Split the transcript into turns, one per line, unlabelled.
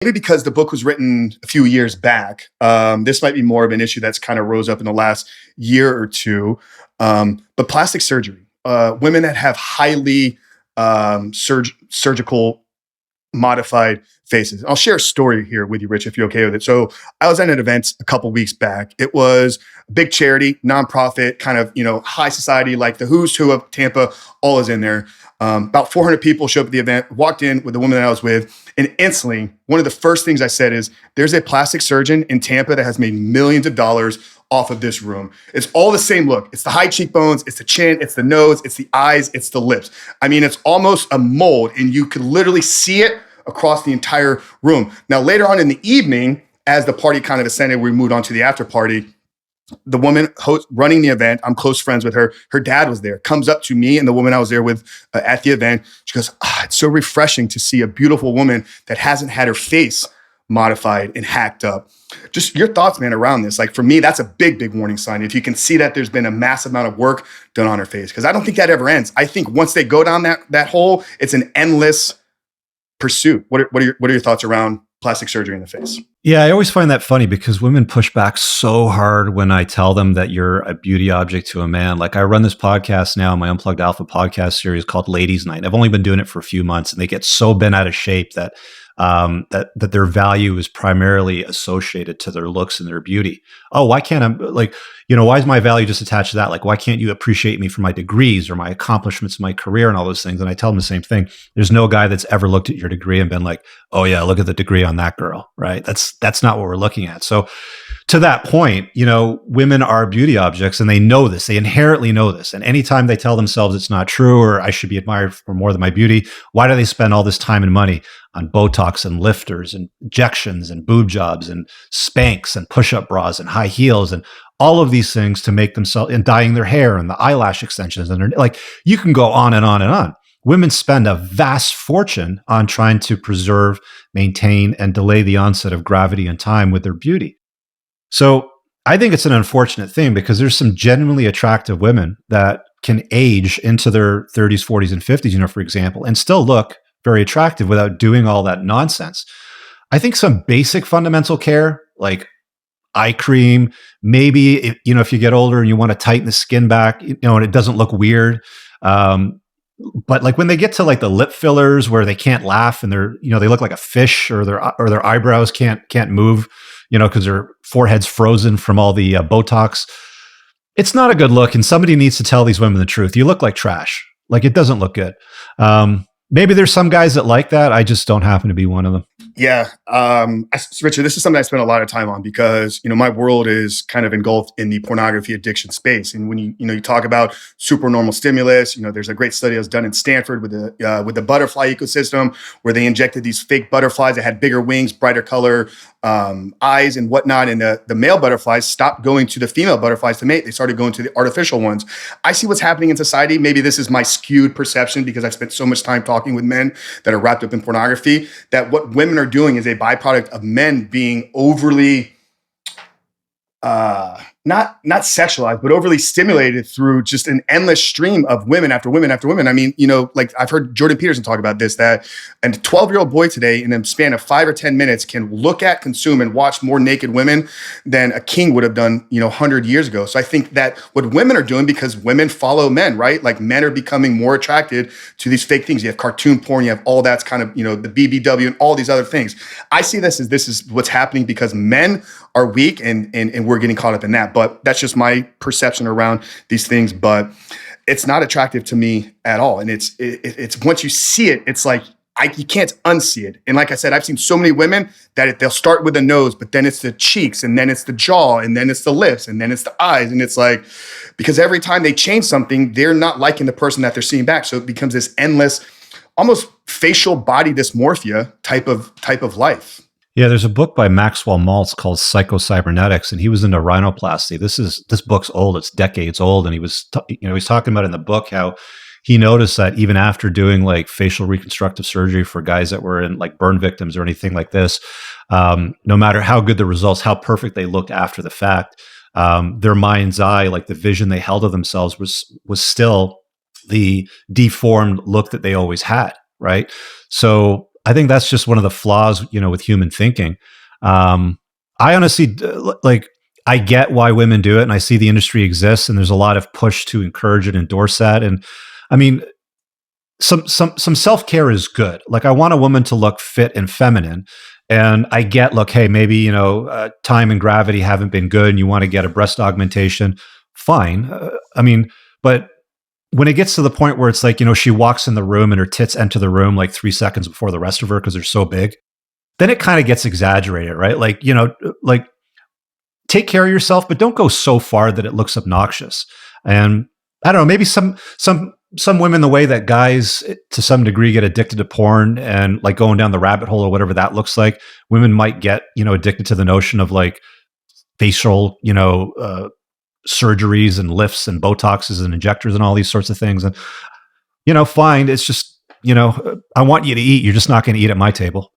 maybe because the book was written a few years back, this might be more of an issue that's kind of rose up in the last year or two. But plastic surgery, women that have highly surgical modified faces. I'll share a story here with you, Rich, if you're okay with it. So I was at an event a couple weeks back. It was a big charity, nonprofit, kind of, high society, like the who's who of Tampa, all is in there. About 400 people showed up at the event, walked in with the woman that I was with, and instantly, one of the first things I said is, there's a plastic surgeon in Tampa that has made millions of dollars off of this room. It's all the same look. It's the high cheekbones, it's the chin, it's the nose, it's the eyes, it's the lips. I mean, it's almost a mold, and you could literally see it across the entire room. Now, later on in the evening, as the party kind of ascended, we moved on to the after party. The woman running the event, I'm close friends with her. Her dad was there, comes up to me and the woman I was there with at the event. She goes, it's so refreshing to see a beautiful woman that hasn't had her face modified and hacked up. Just your thoughts, man, around this. Like for me, that's a big, big warning sign. If you can see that there's been a massive amount of work done on her face, because I don't think that ever ends. I think once they go down that hole, it's an endless pursuit. What are your thoughts around plastic surgery in the face?
Yeah, I always find that funny because women push back so hard when I tell them that you're a beauty object to a man. Like I run this podcast now, my Unplugged Alpha podcast series called Ladies Night. I've only been doing it for a few months, and they get so bent out of shape that that their value is primarily associated to their looks and their beauty. Oh, why can't I, why is my value just attached to that? Like, why can't you appreciate me for my degrees or my accomplishments in my career and all those things? And I tell them the same thing. There's no guy that's ever looked at your degree and been like, oh yeah, look at the degree on that girl, right? That's not what we're looking at. So to that point, women are beauty objects and they know this. They inherently know this. And anytime they tell themselves it's not true or I should be admired for more than my beauty, why do they spend all this time and money on Botox and lifters and injections and boob jobs and Spanx and push-up bras and high heels and all of these things to make themselves, and dyeing their hair and the eyelash extensions, and you can go on and on and on. Women spend a vast fortune on trying to preserve, maintain, and delay the onset of gravity and time with their beauty. So I think it's an unfortunate thing because there's some genuinely attractive women that can age into their 30s, 40s, and 50s, for example, and still look very attractive without doing all that nonsense. I think some basic fundamental care, like eye cream, maybe if you get older and you want to tighten the skin back, and it doesn't look weird. But like when they get to like the lip fillers where they can't laugh and they're they look like a fish, or their eyebrows can't move, because their forehead's frozen from all the Botox. It's not a good look, and somebody needs to tell these women the truth. You look like trash. Like it doesn't look good. Maybe there's some guys that like that. I just don't happen to be one of them.
Yeah. Richard, this is something I spend a lot of time on because, my world is kind of engulfed in the pornography addiction space. And when you talk about supernormal stimulus, there's a great study that was done in Stanford with the butterfly ecosystem where they injected these fake butterflies that had bigger wings, brighter color, eyes and whatnot. And the male butterflies stopped going to the female butterflies to mate. They started going to the artificial ones. I see what's happening in society. Maybe this is my skewed perception because I've spent so much time talking with men that are wrapped up in pornography, that what women are doing is a byproduct of men being overly not sexualized, but overly stimulated through just an endless stream of women after women after women. I mean, like I've heard Jordan Peterson talk about this, that a 12-year-old boy today in a span of 5 or 10 minutes can look at, consume, and watch more naked women than a king would have done, 100 years ago. So I think that what women are doing, because women follow men, right? Like men are becoming more attracted to these fake things. You have cartoon porn, you have all that's kind of, the BBW and all these other things. I see this is what's happening because men are weak and we're getting caught up in that. But that's just my perception around these things. But it's not attractive to me at all. And it's once you see it, it's like you can't unsee it. And like I said, I've seen so many women that they'll start with the nose, but then it's the cheeks, and then it's the jaw, and then it's the lips, and then it's the eyes. And it's like, because every time they change something, they're not liking the person that they're seeing back. So it becomes this endless, almost facial body dysmorphia type of life.
Yeah, there's a book by Maxwell Maltz called Psycho-Cybernetics, and he was into rhinoplasty. This book's old; it's decades old, and he was he's talking about in the book how he noticed that even after doing like facial reconstructive surgery for guys that were in like burn victims or anything like this, no matter how good the results, how perfect they looked after the fact, their mind's eye, like the vision they held of themselves, was still the deformed look that they always had, right? So I think that's just one of the flaws, with human thinking. I honestly like. I get why women do it, and I see the industry exists, and there's a lot of push to encourage and endorse that. And I mean, some self care is good. Like I want a woman to look fit and feminine, and I get, look, hey, maybe time and gravity haven't been good, and you want to get a breast augmentation. Fine. I mean, but when it gets to the point where it's like, she walks in the room and her tits enter the room like 3 seconds before the rest of her because they're so big, then it kind of gets exaggerated, right? Like, like take care of yourself, but don't go so far that it looks obnoxious. And I don't know, maybe some women, the way that guys to some degree get addicted to porn and like going down the rabbit hole or whatever that looks like, women might get, addicted to the notion of like facial, surgeries and lifts and Botoxes and injectors and all these sorts of things. And, fine. It's just, I want you to eat. You're just not going to eat at my table.